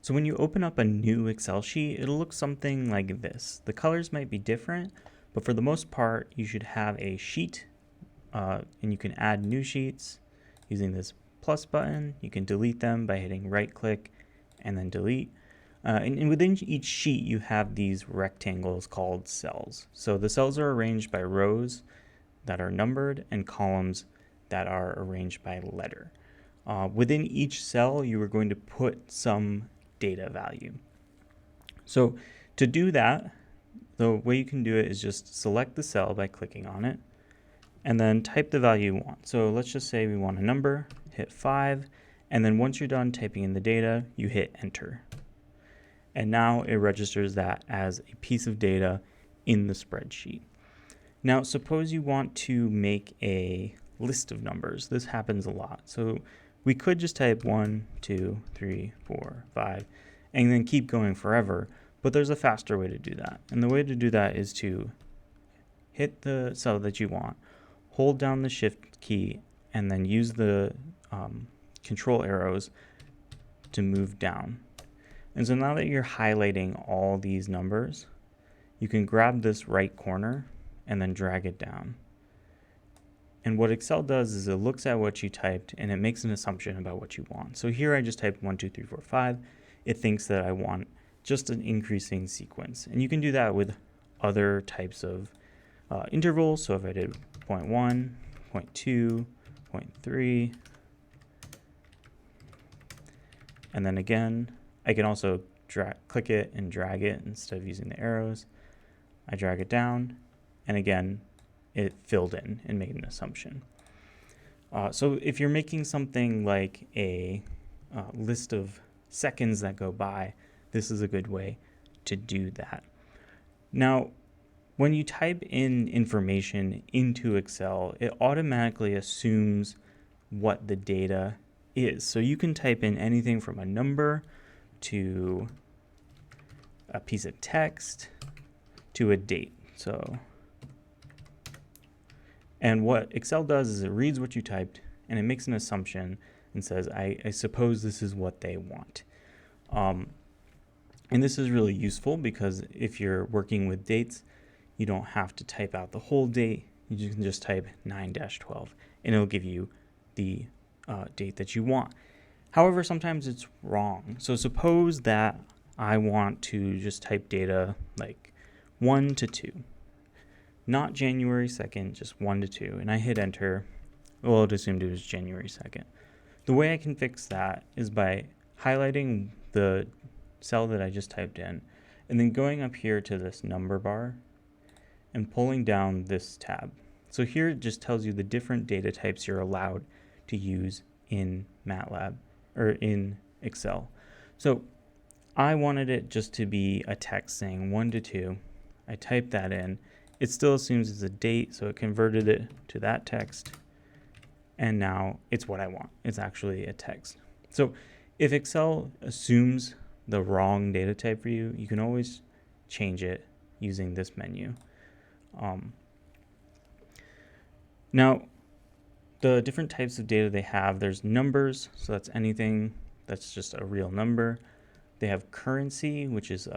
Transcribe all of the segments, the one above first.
So when you open up a new Excel sheet, it'll look something like this. The colors might be different, but for the most part, you should have a sheet, and you can add new sheets using this plus button. You can delete them by hitting right click and then delete. And within each sheet, you have these rectangles called cells. So the cells are arranged by rows that are numbered and columns that are arranged by letter. Within each cell, you are going to put some data value. So to do that, the way you can do it is just select the cell by clicking on it and then type the value you want. So let's just say we want a number, hit 5, and then once you're done typing in the data, you hit enter. And now it registers that as a piece of data in the spreadsheet. Now suppose you want to make a list of numbers. This happens a lot. So we could just type 1, 2, 3, 4, 5, and then keep going forever, but there's a faster way to do that. And the way to do that is to hit the cell that you want, hold down the shift key, and then use the control arrows to move down. And so now that you're highlighting all these numbers, you can grab this right corner and then drag it down. And what Excel does is it looks at what you typed and it makes an assumption about what you want. So here I just typed 1, 2, 3, 4, 5. It thinks that I want just an increasing sequence. And you can do that with other types of intervals. So if I did 0.1, 0.2, 0.3, and then again, I can also click it and drag it instead of using the arrows. I drag it down, and again, it filled in and made an assumption. So if you're making something like a list of seconds that go by, this is a good way to do that. Now, when you type in information into Excel, it automatically assumes what the data is. So you can type in anything from a number to a piece of text to a date. And what Excel does is it reads what you typed and it makes an assumption and says, I suppose this is what they want. And this is really useful because if you're working with dates, you don't have to type out the whole date. You can just type 9-12 and it'll give you the date that you want. However, sometimes it's wrong. So suppose that I want to just type data like 1 to 2. Not January 2nd, just 1 to 2. And I hit enter. Well, it assumed it was January 2nd. The way I can fix that is by highlighting the cell that I just typed in and then going up here to this number bar and pulling down this tab. So here it just tells you the different data types you're allowed to use in MATLAB or in Excel. So I wanted it just to be a text saying 1 to 2. I typed that in. It still assumes it's a date, so it converted it to that text. And now it's what I want. It's actually a text. So if Excel assumes the wrong data type for you, you can always change it using this menu. Now, the different types of data they have, there's numbers, so that's anything that's just a real number. They have currency, which is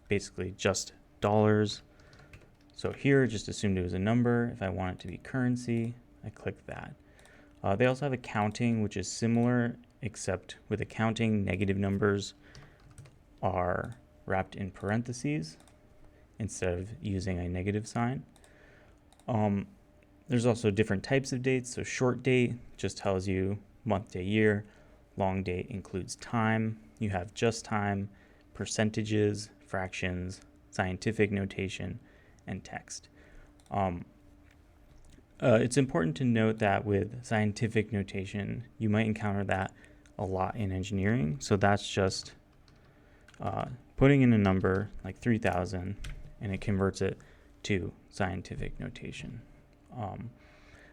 basically just dollars. So here, just assumed it was a number. If I want it to be currency, I click that. They also have accounting, which is similar, except with accounting, negative numbers are wrapped in parentheses instead of using a negative sign. There's also different types of dates. So short date just tells you month, day, year. Long date includes time. You have just time, percentages, fractions, scientific notation, and text. It's important to note that with scientific notation, you might encounter that a lot in engineering. So that's just putting in a number like 3,000 and it converts it to scientific notation.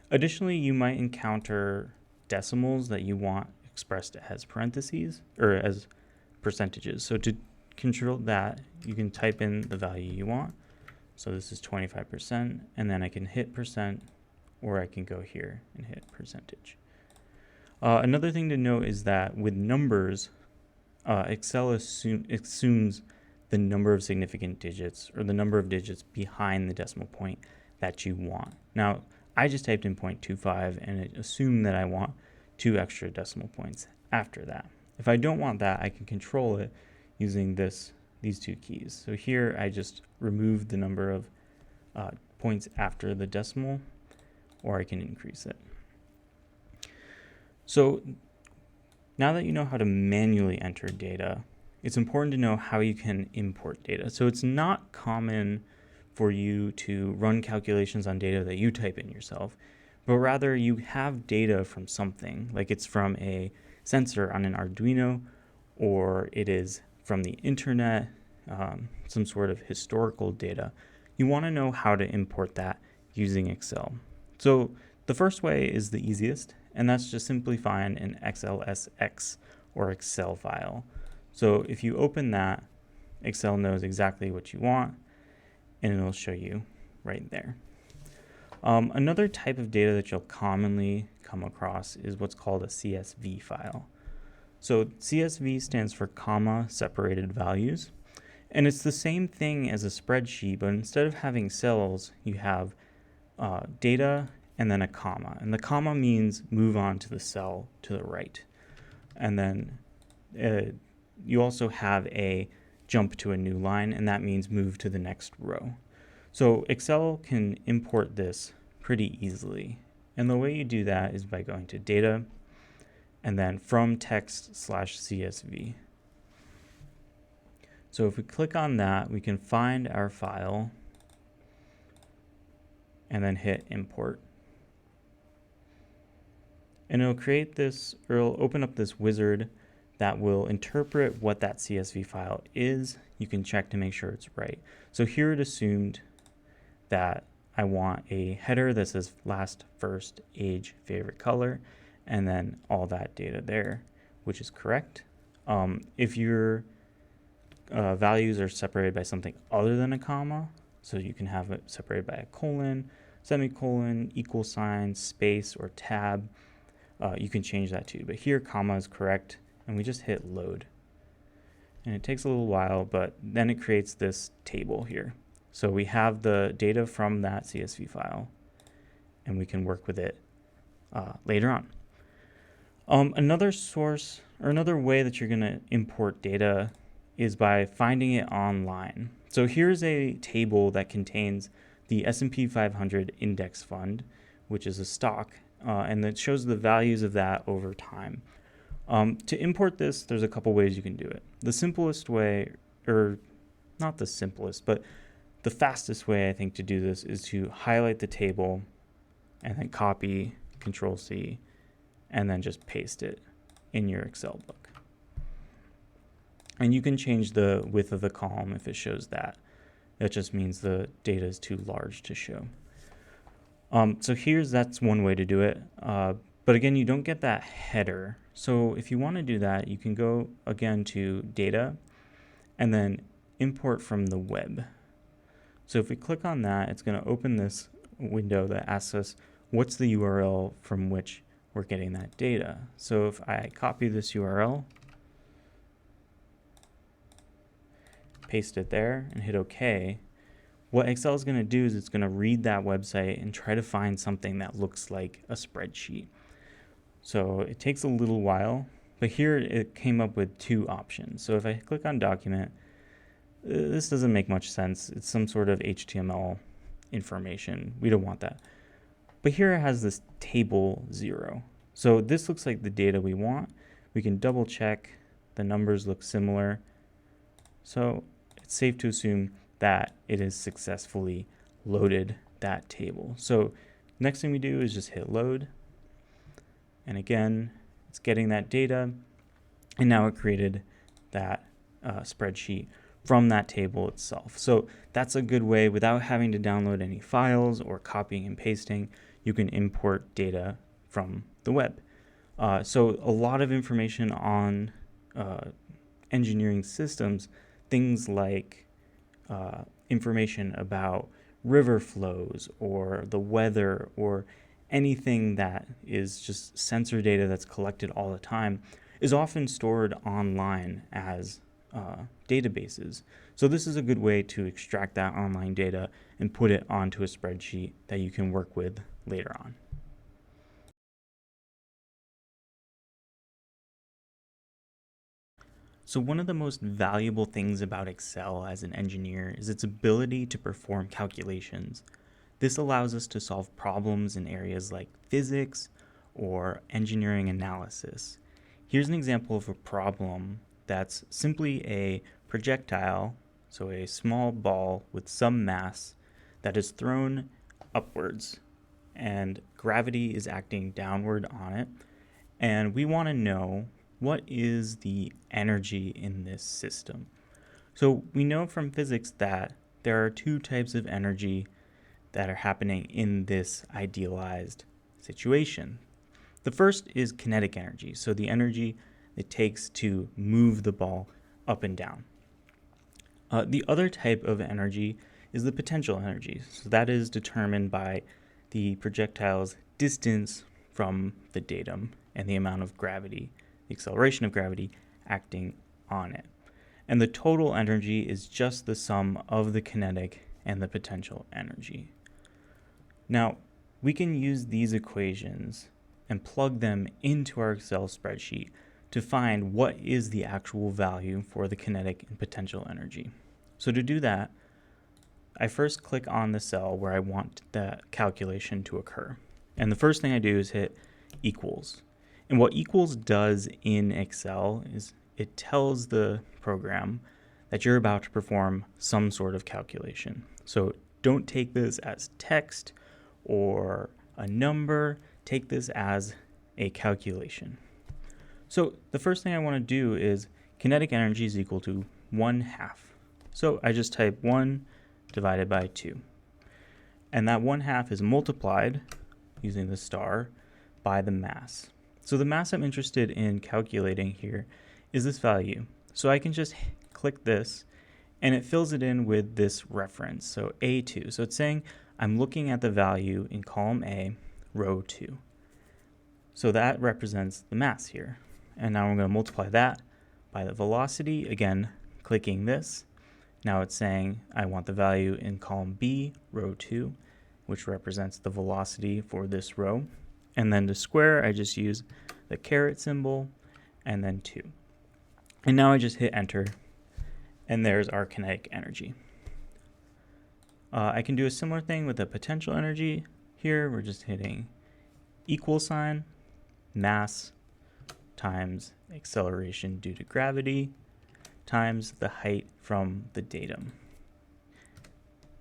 Additionally, you might encounter decimals that you want expressed as parentheses or as percentages. So to control that, you can type in the value you want. So this is 25%, and then I can hit percent, or I can go here and hit percentage. Another thing to note is that with numbers, Excel assumes the number of significant digits or the number of digits behind the decimal point that you want. Now, I just typed in 0.25 and it assumed that I want 2 extra decimal points after that. If I don't want that, I can control it using these 2 keys. So here I just remove the number of points after the decimal, or I can increase it. So now that you know how to manually enter data, it's important to know how you can import data. So it's not common for you to run calculations on data that you type in yourself, but rather you have data from something, like it's from a sensor on an Arduino, or it is from the internet, some sort of historical data. You want to know how to import that using Excel. So the first way is the easiest, and that's just simply find an XLSX or Excel file. So if you open that, Excel knows exactly what you want, and it'll show you right there. Another type of data that you'll commonly come across is what's called a CSV file. So CSV stands for comma separated values, and it's the same thing as a spreadsheet, but instead of having cells, you have data and then a comma, and the comma means move on to the cell to the right, and then you also have a jump to a new line, and that means move to the next row. So Excel can import this pretty easily, and the way you do that is by going to data and then from text/CSV. So if we click on that, we can find our file and then hit import. And it'll create this, or it'll open up this wizard that will interpret what that CSV file is. You can check to make sure it's right. So here it assumed that I want a header that says last, first, age, favorite color, and then all that data there, which is correct. If your values are separated by something other than a comma, so you can have it separated by a colon, semicolon, equal sign, space, or tab, you can change that too. But here comma is correct, and we just hit load. And it takes a little while, but then it creates this table here. So we have the data from that CSV file, and we can work with it later on. Another source, or another way that you're going to import data is by finding it online. So here's a table that contains the S&P 500 index fund, which is a stock, and it shows the values of that over time. To import this, there's a couple ways you can do it. The simplest way, or not the simplest, but the fastest way I think to do this is to highlight the table and then copy, Control-C, and then just paste it in your Excel book. And you can change the width of the column if it shows that. That just means the data is too large to show. So that's one way to do it. But again, you don't get that header. So if you want to do that, you can go again to data and then import from the web. So if we click on that, it's going to open this window that asks us what's the URL from which we're getting that data. So if I copy this URL, paste it there, and hit OK, what Excel is going to do is it's going to read that website and try to find something that looks like a spreadsheet. So it takes a little while, but here it came up with 2 options. So if I click on document, this doesn't make much sense. It's some sort of HTML information. We don't want that. But here it has this table 0. So this looks like the data we want. We can double check. The numbers look similar. So it's safe to assume that it has successfully loaded that table. So next thing we do is just hit load. And again, it's getting that data. And now it created that spreadsheet from that table itself. So that's a good way, without having to download any files or copying and pasting, you can import data from the web. So a lot of information on engineering systems, things like information about river flows or the weather or anything that is just sensor data that's collected all the time, is often stored online as databases. So this is a good way to extract that online data and put it onto a spreadsheet that you can work with later on. So one of the most valuable things about Excel as an engineer is its ability to perform calculations. This allows us to solve problems in areas like physics or engineering analysis. Here's an example of a problem that's simply a projectile, so a small ball with some mass that is thrown upwards, and gravity is acting downward on it. And we want to know what is the energy in this system. So we know from physics that there are two types of energy that are happening in this idealized situation. The first is kinetic energy, so the energy it takes to move the ball up and down. The other type of energy is the potential energy, so that is determined by the projectile's distance from the datum and the amount of gravity, the acceleration of gravity acting on it. And the total energy is just the sum of the kinetic and the potential energy. Now, we can use these equations and plug them into our Excel spreadsheet to find what is the actual value for the kinetic and potential energy. So to do that, I first click on the cell where I want that calculation to occur. And the first thing I do is hit equals. And what equals does in Excel is it tells the program that you're about to perform some sort of calculation. So don't take this as text or a number, take this as a calculation. So the first thing I want to do is kinetic energy is equal to 1/2. So I just type 1 divided by 2. And that 1/2 is multiplied using the star by the mass. So the mass I'm interested in calculating here is this value. So I can just click this and it fills it in with this reference, so A2. So it's saying I'm looking at the value in column A, row 2. So that represents the mass here. And now I'm going to multiply that by the velocity, again, clicking this. Now it's saying I want the value in column B, row 2, which represents the velocity for this row. And then to square, I just use the caret symbol and then 2. And now I just hit enter, and there's our kinetic energy. I can do a similar thing with the potential energy. Here we're just hitting equal sign, mass times acceleration due to gravity times the height from the datum.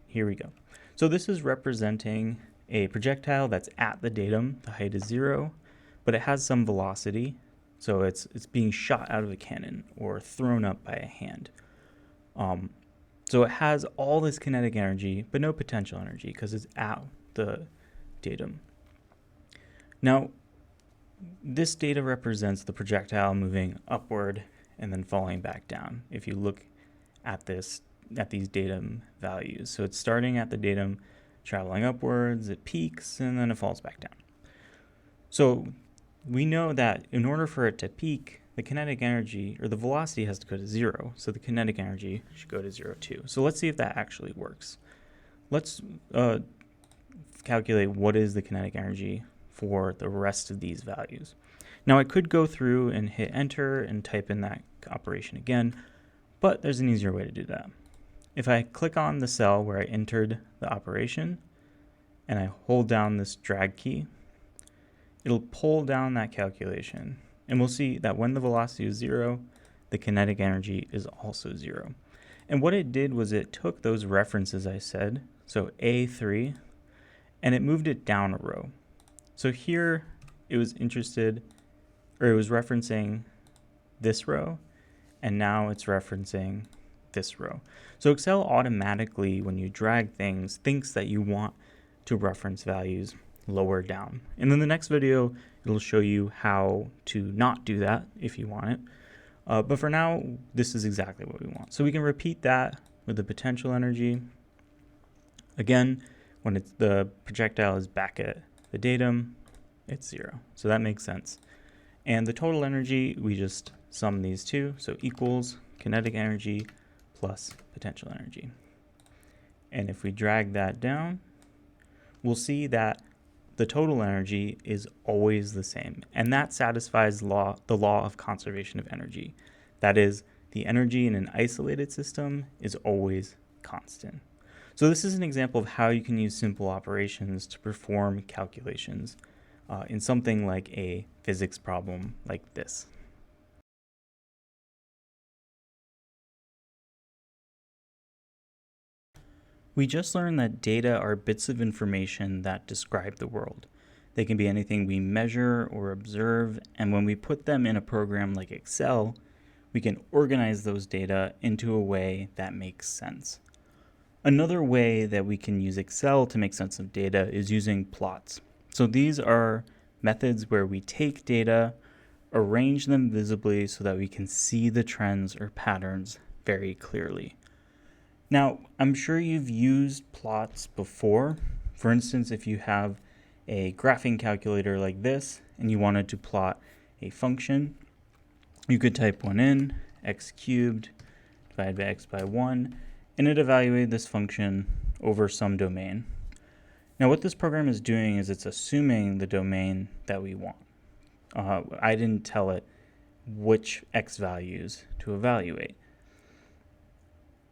Here we go. So this is representing a projectile that's at the datum. The height is 0, but it has some velocity. So it's being shot out of a cannon or thrown up by a hand. So it has all this kinetic energy, but no potential energy because it's at the datum. Now, this data represents the projectile moving upward and then falling back down. If you look at these datum values. So it's starting at the datum, traveling upwards, it peaks, and then it falls back down. So we know that in order for it to peak, the kinetic energy, or the velocity, has to go to 0. So the kinetic energy should go to 0 too. So let's see if that actually works. Let's calculate what is the kinetic energy for the rest of these values. Now I could go through and hit enter and type in that operation again, but there's an easier way to do that. If I click on the cell where I entered the operation and I hold down this drag key, it'll pull down that calculation. And we'll see that when the velocity is 0, the kinetic energy is also 0. And what it did was it took those references I said, so A3, and it moved it down a row. So here it was referencing this row, and now it's referencing this row. So Excel automatically, when you drag things, thinks that you want to reference values lower down. And in the next video, it'll show you how to not do that if you want it. But for now, this is exactly what we want. So we can repeat that with the potential energy. Again, when the projectile is back at the datum, it's 0. So that makes sense. And the total energy, we just sum these two, so equals kinetic energy plus potential energy. And if we drag that down, we'll see that the total energy is always the same. And that satisfies the law of conservation of energy. That is, the energy in an isolated system is always constant. So this is an example of how you can use simple operations to perform calculations in something like a physics problem like this. We just learned that data are bits of information that describe the world. They can be anything we measure or observe, and when we put them in a program like Excel, we can organize those data into a way that makes sense. Another way that we can use Excel to make sense of data is using plots. So these are methods where we take data, arrange them visibly so that we can see the trends or patterns very clearly. Now, I'm sure you've used plots before. For instance, if you have a graphing calculator like this and you wanted to plot a function, you could type one in, x cubed divided by x by 1, and it evaluated this function over some domain. Now what this program is doing is it's assuming the domain that we want. I didn't tell it which x values to evaluate.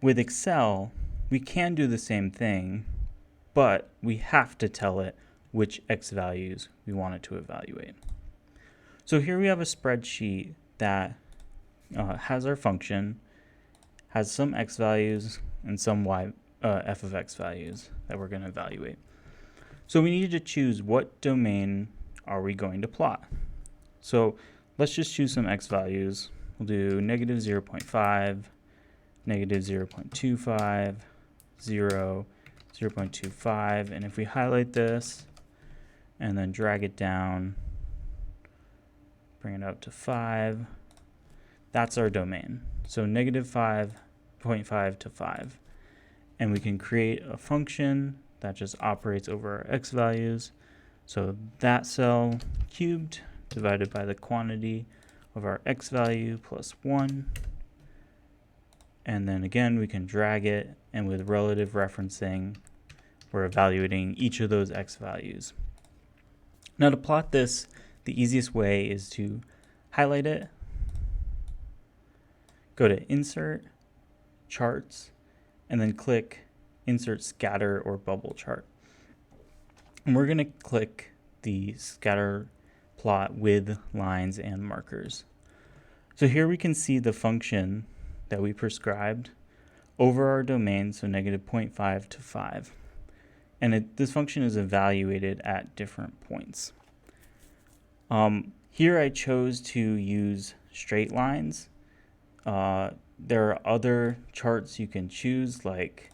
With Excel, we can do the same thing, but we have to tell it which x values we want it to evaluate. So here we have a spreadsheet that has our function, has some x values and some f of x values that we're going to evaluate. So we need to choose what domain are we going to plot. So let's just choose some x values. We'll do negative 0.5, negative 0.25, 0, 0.25, and if we highlight this and then drag it down, bring it up to 5, that's our domain. So negative 5.5 to 5. And we can create a function that just operates over our x values. So that cell cubed divided by the quantity of our x value plus 1. And then again, we can drag it, and with relative referencing, we're evaluating each of those x values. Now to plot this, the easiest way is to highlight it, go to Insert, Charts, and then click Insert Scatter or Bubble Chart. And we're going to click the scatter plot with lines and markers. So here we can see the function that we prescribed over our domain, so negative 0.5 to 5. And this function is evaluated at different points. Here I chose to use straight lines. There are other charts you can choose, like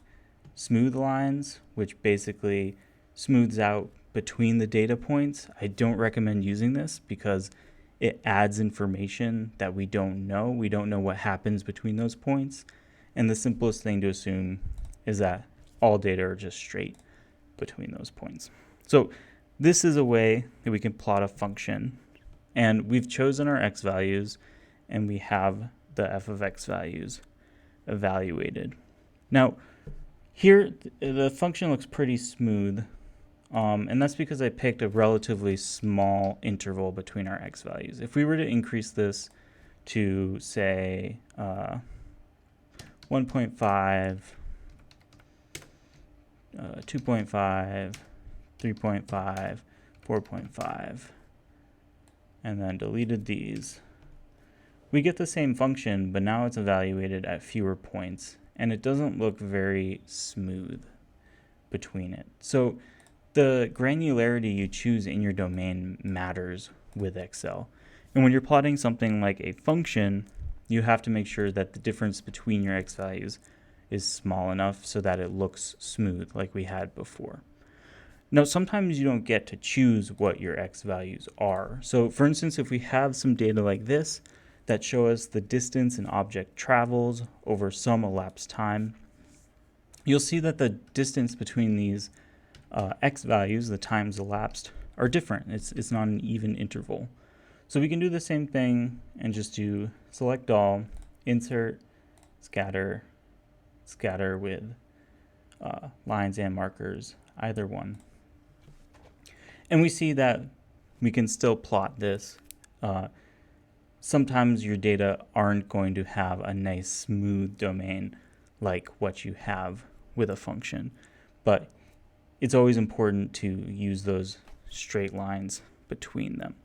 smooth lines, which basically smooths out between the data points. I don't recommend using this because it adds information that we don't know. We don't know what happens between those points. And the simplest thing to assume is that all data are just straight between those points. So this is a way that we can plot a function. And we've chosen our x values, and we have the f of x values evaluated. Now, here the function looks pretty smooth. And that's because I picked a relatively small interval between our x values. If we were to increase this to, say, 1.5, 2.5, 3.5, 4.5, and then deleted these, we get the same function, but now it's evaluated at fewer points, and it doesn't look very smooth between it. So the granularity you choose in your domain matters with Excel. And when you're plotting something like a function, you have to make sure that the difference between your x values is small enough so that it looks smooth like we had before. Now, sometimes you don't get to choose what your x values are. So for instance, if we have some data like this that show us the distance an object travels over some elapsed time, you'll see that the distance between these x values, the times elapsed, are different. It's not an even interval. So we can do the same thing and just do select all, insert, scatter, scatter with lines and markers, either one. And we see that we can still plot this. Sometimes your data aren't going to have a nice smooth domain like what you have with a function, but it's always important to use those straight lines between them.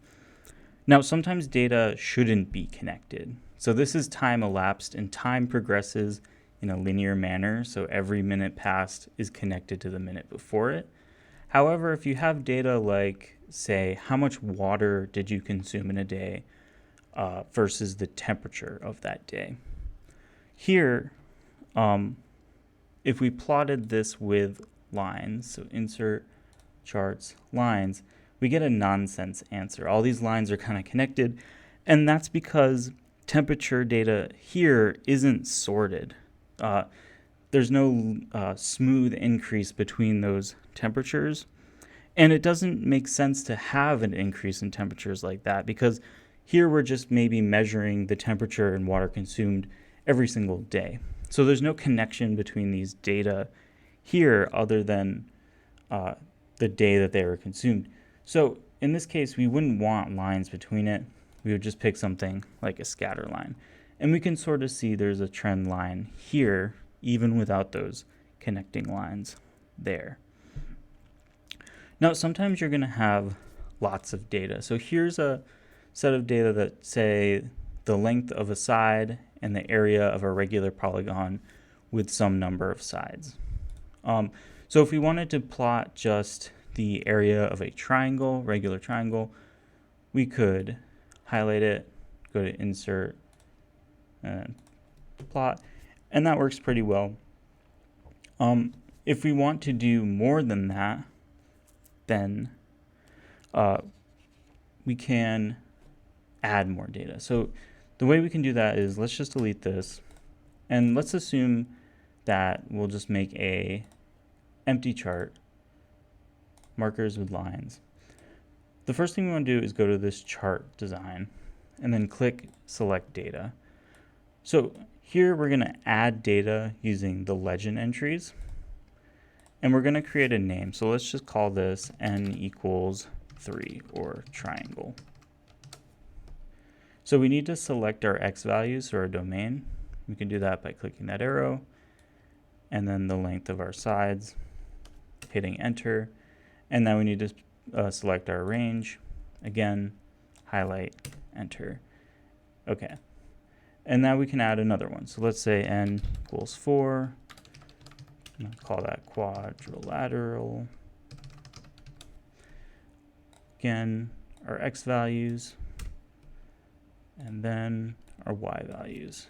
Now, sometimes data shouldn't be connected. So this is time elapsed, and time progresses in a linear manner, so every minute passed is connected to the minute before it. However, if you have data like, say, how much water did you consume in a day versus the temperature of that day. Here, if we plotted this with lines, so insert, charts, lines, we get a nonsense answer. All these lines are kind of connected, and that's because temperature data here isn't sorted. There's no smooth increase between those temperatures, and it doesn't make sense to have an increase in temperatures like that, because here we're just maybe measuring the temperature and water consumed every single day. So there's no connection between these data here other than the day that they were consumed. So in this case, we wouldn't want lines between it. We would just pick something like a scatter line. And we can sort of see there's a trend line here, even without those connecting lines there. Now, sometimes you're going to have lots of data. So here's a set of data that say the length of a side and the area of a regular polygon with some number of sides. So if we wanted to plot just the area of a triangle, regular triangle, we could highlight it, go to insert, and plot, and that works pretty well. If we want to do more than that, then we can add more data. So the way we can do that is, let's just delete this, and let's assume that we'll just make a empty chart, markers with lines. The first thing we want to do is go to this chart design and then click select data. So here we're going to add data using the legend entries, and we're going to create a name. So let's just call this n equals 3 or triangle. So we need to select our x values or our domain. We can do that by clicking that arrow, and then the length of our sides, hitting enter, and now we need to select our range. Again, highlight, enter. Okay, and now we can add another one. So let's say n equals 4. I'm going to call that quadrilateral. Again, our x values, and then our y values.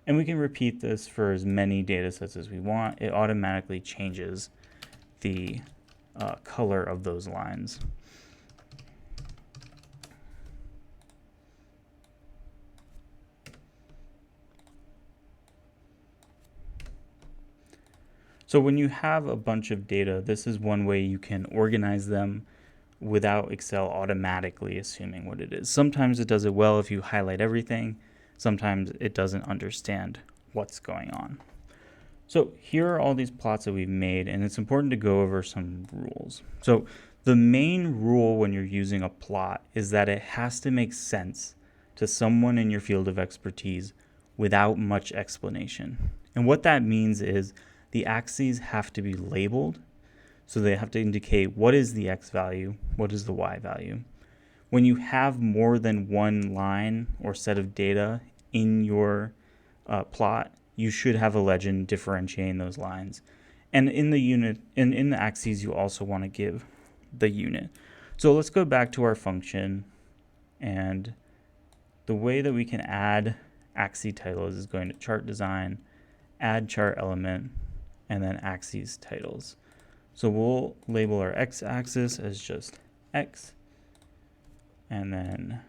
And we can repeat this for as many data sets as we want. It automatically changes the color of those lines. So when you have a bunch of data, this is one way you can organize them without Excel automatically assuming what it is. Sometimes it does it well if you highlight everything. Sometimes it doesn't understand what's going on. So here are all these plots that we've made, and it's important to go over some rules. So the main rule when you're using a plot is that it has to make sense to someone in your field of expertise without much explanation. And what that means is the axes have to be labeled. So they have to indicate what is the x value, what is the y value. When you have more than one line or set of data in your plot, you should have a legend differentiating those lines. And in the unit, in the axes, you also want to give the unit. So let's go back to our function, and the way that we can add axis titles is going to chart design, add chart element, and then axes titles. So we'll label our x-axis as just x, and then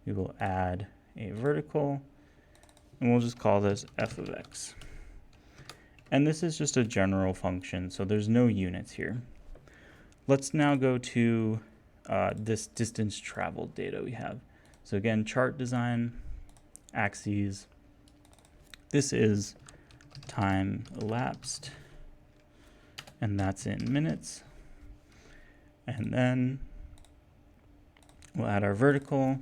we will add a vertical, and we'll just call this f of x. And this is just a general function, so there's no units here. Let's now go to this distance traveled data we have. So again, chart design, axes. This is time elapsed, and that's in minutes. And then we'll add our vertical,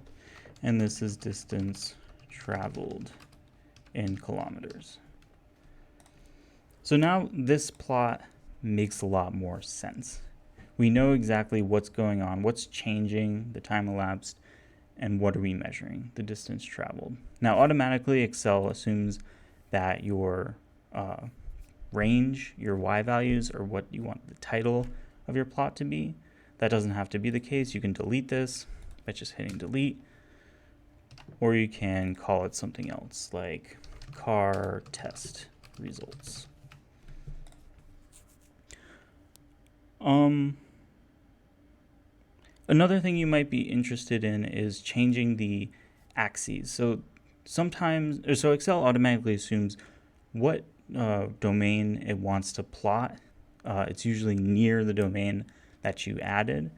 and this is distance traveled in kilometers. So now this plot makes a lot more sense. We know exactly what's going on, what's changing, the time elapsed, and what are we measuring, the distance traveled. Now automatically Excel assumes that your range, your Y values, or what you want the title of your plot to be. That doesn't have to be the case. You can delete this by just hitting delete, or you can call it something else like car test results. Another thing you might be interested in is changing the axes. So Excel automatically assumes what domain it wants to plot. It's usually near the domain that you added,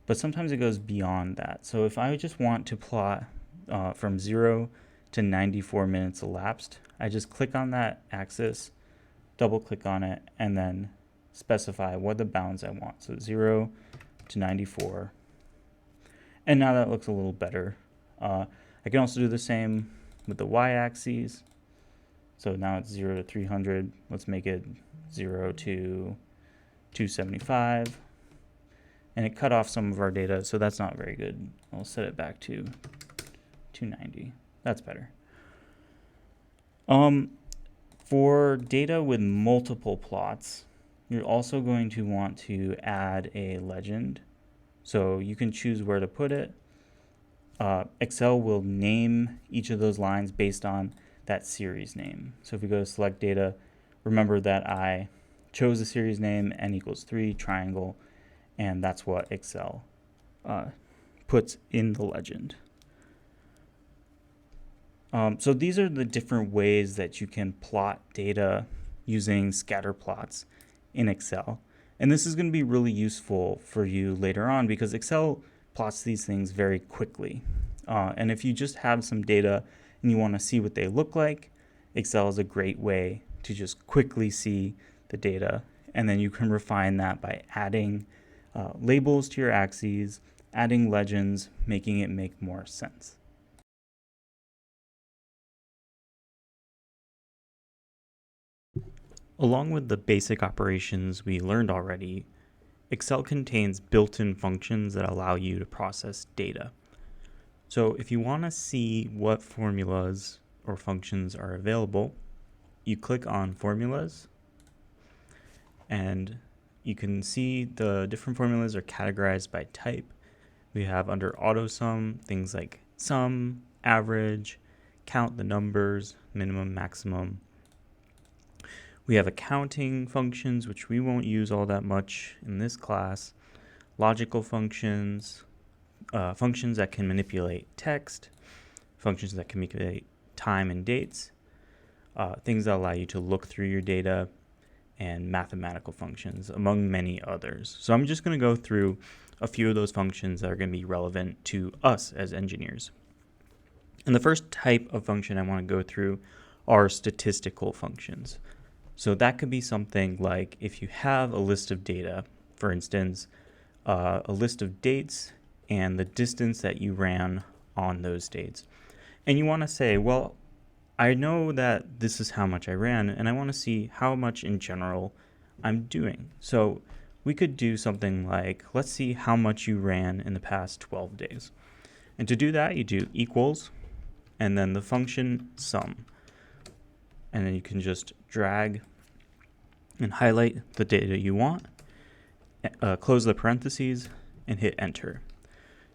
but sometimes it goes beyond that. So if I just want to plot from 0 to 94 minutes elapsed, I just click on that axis, double click on it, and then specify what the bounds I want. So 0 to 94. And now that looks a little better. I can also do the same with the y-axis. So now it's 0 to 300. Let's make it 0 to 275. And it cut off some of our data, so that's not very good. I'll set it back to 290. That's better. For data with multiple plots, you're also going to want to add a legend. So you can choose where to put it. Excel will name each of those lines based on that series name. So if we go to select data, remember that I chose the series name n equals 3 triangle, and that's what Excel puts in the legend. So these are the different ways that you can plot data using scatter plots in Excel. And this is going to be really useful for you later on because Excel plots these things very quickly. And if you just have some data and you want to see what they look like, Excel is a great way to just quickly see the data. And then you can refine that by adding labels to your axes, adding legends, making it make more sense. Along with the basic operations we learned already, Excel contains built-in functions that allow you to process data. So if you want to see what formulas or functions are available, you click on Formulas, and you can see the different formulas are categorized by type. We have under AutoSum things like sum, average, count the numbers, minimum, maximum. We have accounting functions, which we won't use all that much in this class. Logical functions, functions that can manipulate text, functions that can manipulate time and dates, things that allow you to look through your data, and mathematical functions, among many others. So I'm just going to go through a few of those functions that are going to be relevant to us as engineers. And the first type of function I want to go through are statistical functions. So that could be something like if you have a list of data, for instance, a list of dates and the distance that you ran on those dates. And you want to say, well, I know that this is how much I ran, and I want to see how much in general I'm doing. So we could do something like, let's see how much you ran in the past 12 days. And to do that, you do equals, and then the function sum. And then you can just drag and highlight the data you want, close the parentheses, and hit enter.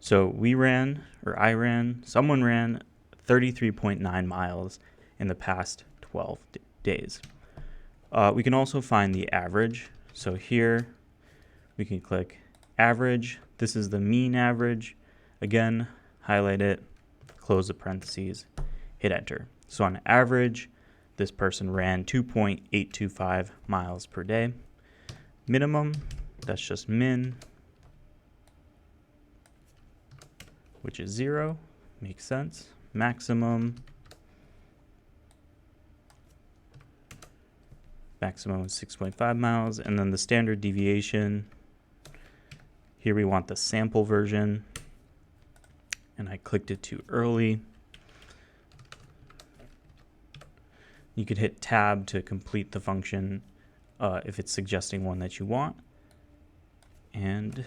So someone ran 33.9 miles in the past 12 days. We can also find the average. So here we can click average. This is the mean average. Again, highlight it, close the parentheses, hit enter. So on average, this person ran 2.825 miles per day. Minimum, that's just min. which is 0, makes sense. Maximum is 6.5 miles, and then the standard deviation, here we want the sample version, and I clicked it too early. You could hit tab to complete the function if it's suggesting one that you want, and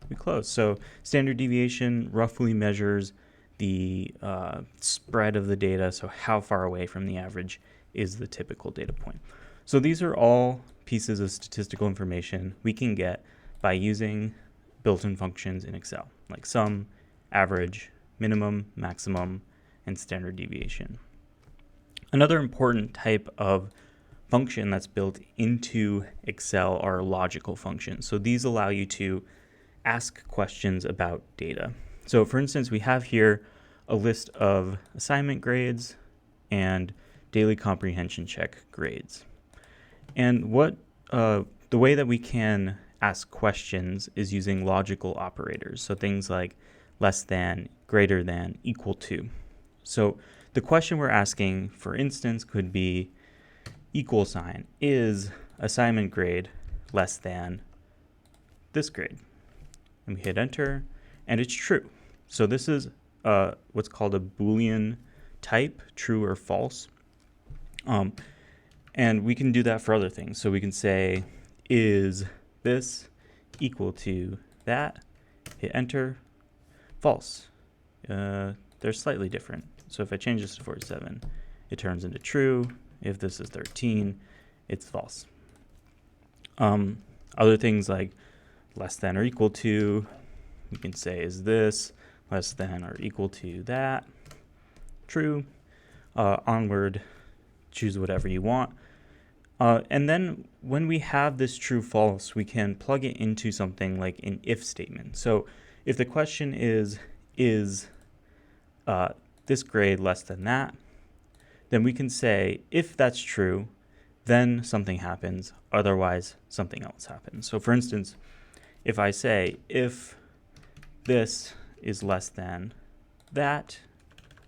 we close. So standard deviation roughly measures the spread of the data, so how far away from the average is the typical data point. So these are all pieces of statistical information we can get by using built-in functions in Excel, like sum, average, minimum, maximum, and standard deviation. Another important type of function that's built into Excel are logical functions. So these allow you to ask questions about data. So for instance, we have here a list of assignment grades and daily comprehension check grades. And the way that we can ask questions is using logical operators. So things like less than, greater than, equal to. So the question we're asking, for instance, could be equal sign, is assignment grade less than this grade? And we hit enter, and it's true. So this is what's called a Boolean type, true or false. And we can do that for other things. So we can say, is this equal to that? Hit enter, false. They're slightly different. So if I change this to 47, it turns into true. If this is 13, it's false. Other things like less than or equal to, we can say, is this less than or equal to that? True. Onward, choose whatever you want. And then when we have this true false, we can plug it into something like an if statement. So if the question is this grade less than that, then we can say, if that's true, then something happens, otherwise something else happens. So for instance, if I say, if this is less than that,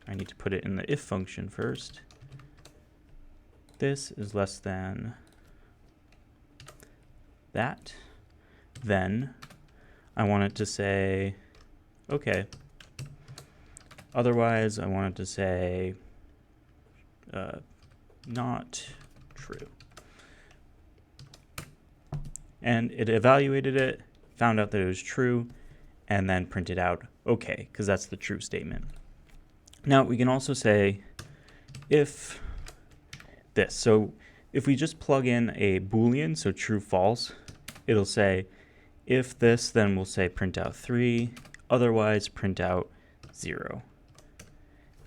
I need to put it in the if function first. This is less than that, then I want it to say, okay. Otherwise, I want it to say, not true. And it evaluated it, found out that it was true, and then printed out okay, because that's the true statement. Now we can also say if this. So if we just plug in a Boolean, so true, false, it'll say if this, then we'll say print out 3, otherwise print out 0.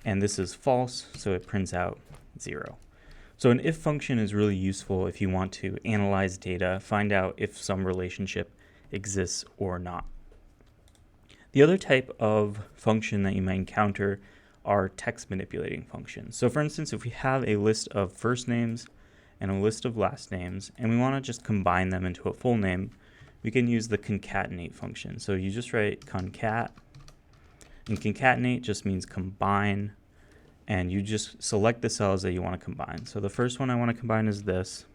And this is false, so it prints out 0. So an if function is really useful if you want to analyze data, find out if some relationship exists or not. The other type of function that you might encounter are text manipulating functions. So for instance, if we have a list of first names and a list of last names, and we want to just combine them into a full name, we can use the concatenate function. So you just write concat, and concatenate just means combine, and you just select the cells that you want to combine. So the first one I want to combine is this,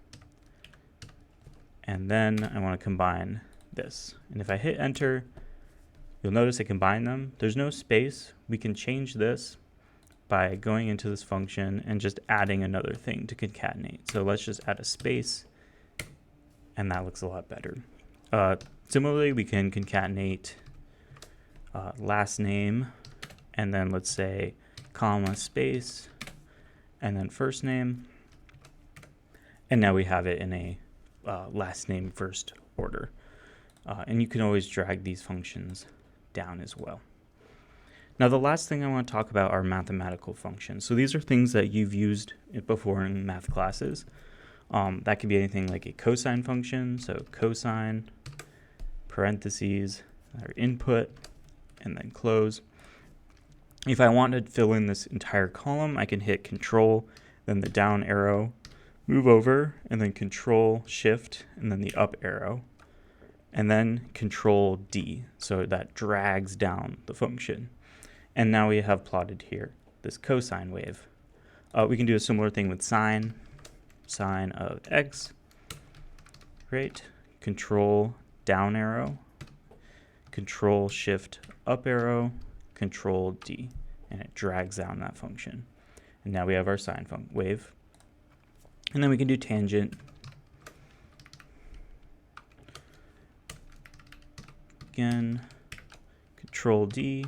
and then I want to combine this. And if I hit enter, you'll notice I combine them. There's no space. We can change this by going into this function and just adding another thing to concatenate. So let's just add a space, and that looks a lot better. Similarly, we can concatenate last name, and then let's say comma space, and then first name. And now we have it in a last name first order. And you can always drag these functions down as well. Now the last thing I want to talk about are mathematical functions. So these are things that you've used before in math classes. That could be anything like a cosine function, so cosine, parentheses, our input, and then close. If I want to fill in this entire column, I can hit Control, then the down arrow, move over, and then Control, Shift, and then the up arrow, and then Control D, so that drags down the function. And now we have plotted here this cosine wave. We can do a similar thing with sine of x, right? Control down arrow, control shift up arrow, control D, and it drags down that function. And now we have our sine wave. And then we can do tangent. Again, control D,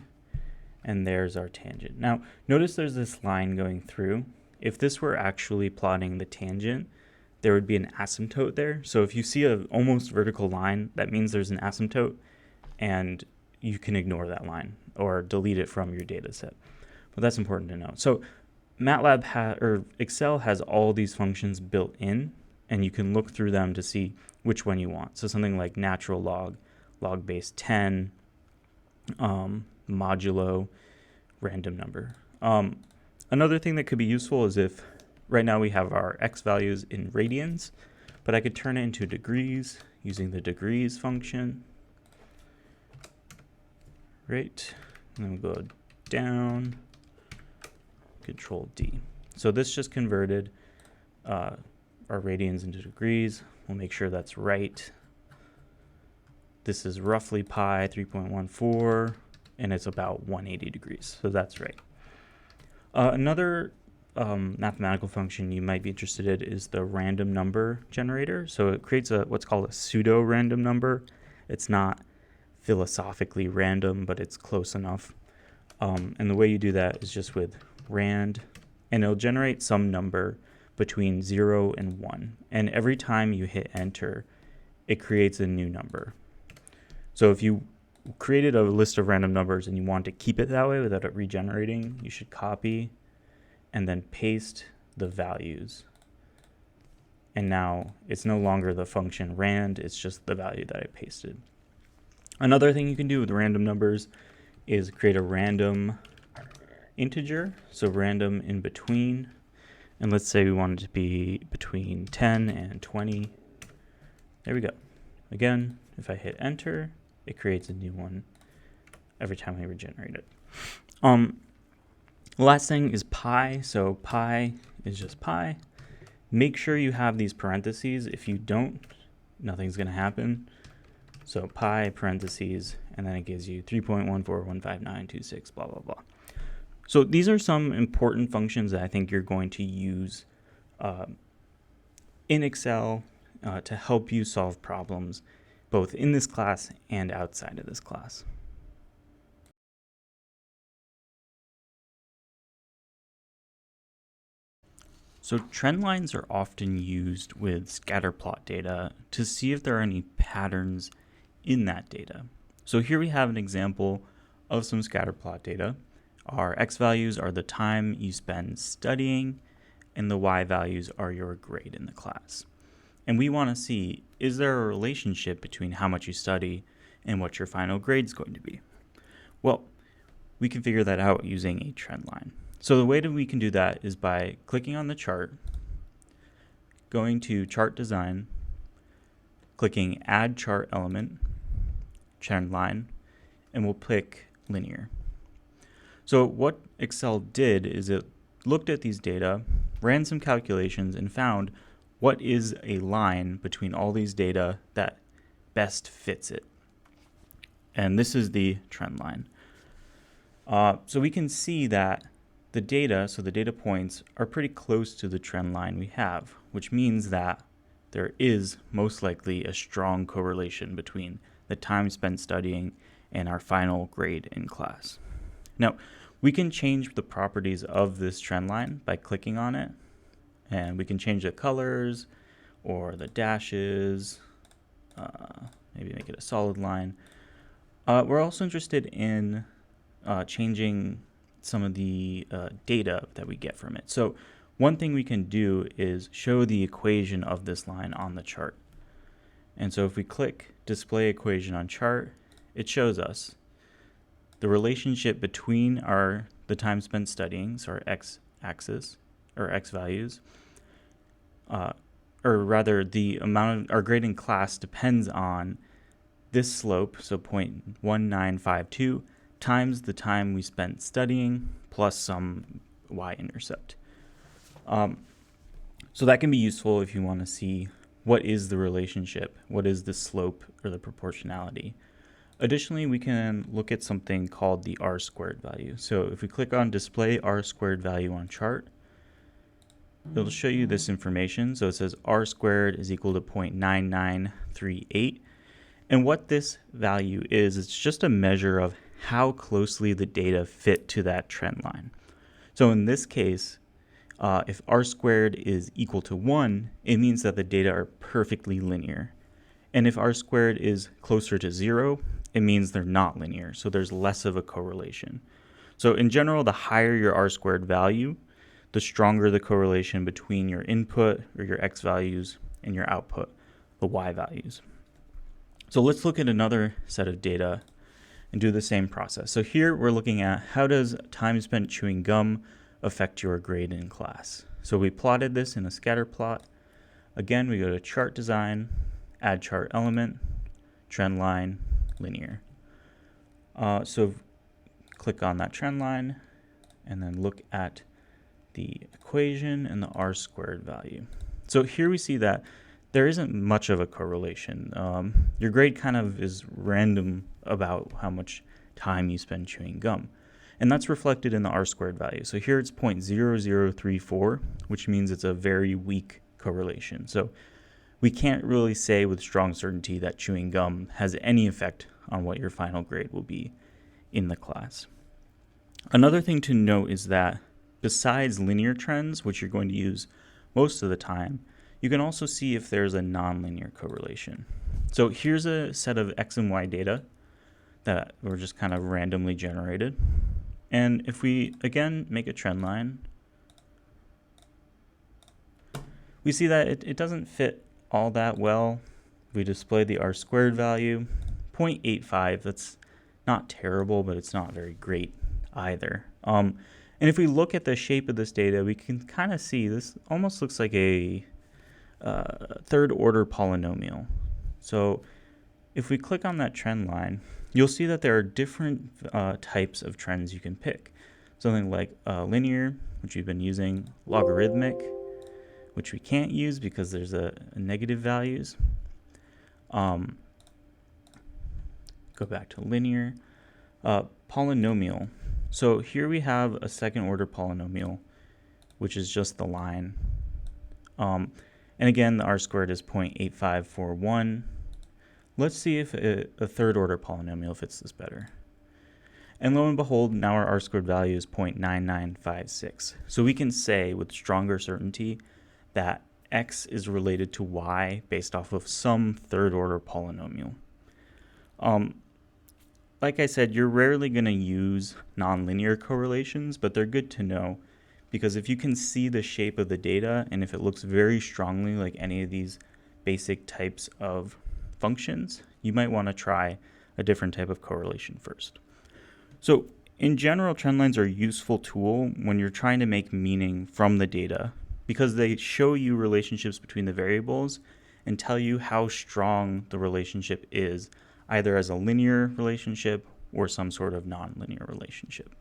and there's our tangent. Now, notice there's this line going through. If this were actually plotting the tangent, there would be an asymptote there. So if you see an almost vertical line, that means there's an asymptote, and you can ignore that line or delete it from your data set. But that's important to know. So MATLAB or Excel has all these functions built in, and you can look through them to see which one you want. So something like natural log, log base 10, modulo, random number. Another thing that could be useful is if right now we have our x values in radians, but I could turn it into degrees using the degrees function. Right, and then we'll go down, control D. So this just converted our radians into degrees. We'll make sure that's right. This is roughly pi 3.14, and it's about 180 degrees, so that's right. Another mathematical function you might be interested in is the random number generator. So it creates what's called a pseudo-random number. It's not philosophically random, but it's close enough. And the way you do that is just with rand, and it'll generate some number between 0 and 1. And every time you hit enter, it creates a new number. So if you created a list of random numbers and you want to keep it that way without it regenerating, you should copy and then paste the values. And now it's no longer the function rand, it's just the value that I pasted. Another thing you can do with random numbers is create a random integer, so random in between. And let's say we want it to be between 10 and 20. There we go. Again, if I hit enter, it creates a new one every time I regenerate it. The last thing is pi. So pi is just pi. Make sure you have these parentheses. If you don't, nothing's going to happen. So pi parentheses, and then it gives you 3.1415926, blah, blah, blah. So these are some important functions that I think you're going to use in Excel to help you solve problems both in this class and outside of this class. So trend lines are often used with scatter plot data to see if there are any patterns in that data. So here we have an example of some scatter plot data. Our x values are the time you spend studying, and the y values are your grade in the class. And we want to see, is there a relationship between how much you study and what your final grade is going to be? Well, we can figure that out using a trend line. So the way that we can do that is by clicking on the chart, going to chart design, clicking add chart element, trend line, and we'll pick linear. So what Excel did is it looked at these data, ran some calculations, and found what is a line between all these data that best fits it. And this is the trend line. So we can see that the data, so the data points, are pretty close to the trend line we have, which means that there is most likely a strong correlation between the time spent studying and our final grade in class. Now, we can change the properties of this trend line by clicking on it, and we can change the colors or the dashes, maybe make it a solid line. We're also interested in changing some of the data that we get from it. So one thing we can do is show the equation of this line on the chart. And so if we click display equation on chart, it shows us the relationship between the time spent studying, so our x-axis, or x values, or rather the amount of our grade in class depends on this slope, so 0.1952, times the time we spent studying plus some y-intercept. So that can be useful if you want to see what is the relationship, what is the slope or the proportionality. Additionally, we can look at something called the r-squared value. So if we click on display r-squared value on chart, it'll show you this information. So it says r-squared is equal to 0.9938. And what this value is, it's just a measure of how closely the data fit to that trend line. So in this case, if r-squared is equal to 1, it means that the data are perfectly linear. And if r-squared is closer to 0, it means they're not linear, so there's less of a correlation. So in general, the higher your r-squared value, the stronger the correlation between your input or your x values and your output, the y values. So let's look at another set of data and do the same process. So here we're looking at how does time spent chewing gum affect your grade in class. So we plotted this in a scatter plot. Again, we go to chart design, add chart element, trend line, linear. So click on that trend line and then look at the equation and the r-squared value. So here we see that there isn't much of a correlation. Your grade kind of is random about how much time you spend chewing gum. And that's reflected in the r-squared value. So here it's 0.0034, which means it's a very weak correlation. So we can't really say with strong certainty that chewing gum has any effect on what your final grade will be in the class. Another thing to note is that besides linear trends, which you're going to use most of the time, you can also see if there's a nonlinear correlation. So here's a set of x and y data that were just kind of randomly generated. And if we, again, make a trend line, we see that it doesn't fit all that well. We display the r-squared value, 0.85. That's not terrible, but it's not very great either. And if we look at the shape of this data, we can kind of see this almost looks like a third-order polynomial. So if we click on that trend line, you'll see that there are different types of trends you can pick. Something like linear, which we've been using, logarithmic, which we can't use because there's a negative values. Go back to linear. Polynomial. So here we have a second order polynomial, which is just the line. And again, the r-squared is 0.8541. Let's see if a third order polynomial fits this better. And lo and behold, now our r-squared value is 0.9956. So we can say with stronger certainty that x is related to y based off of some third order polynomial. Like I said, you're rarely going to use nonlinear correlations, but they're good to know because if you can see the shape of the data and if it looks very strongly like any of these basic types of functions, you might want to try a different type of correlation first. So in general, trend lines are a useful tool when you're trying to make meaning from the data because they show you relationships between the variables and tell you how strong the relationship is, either as a linear relationship or some sort of nonlinear relationship.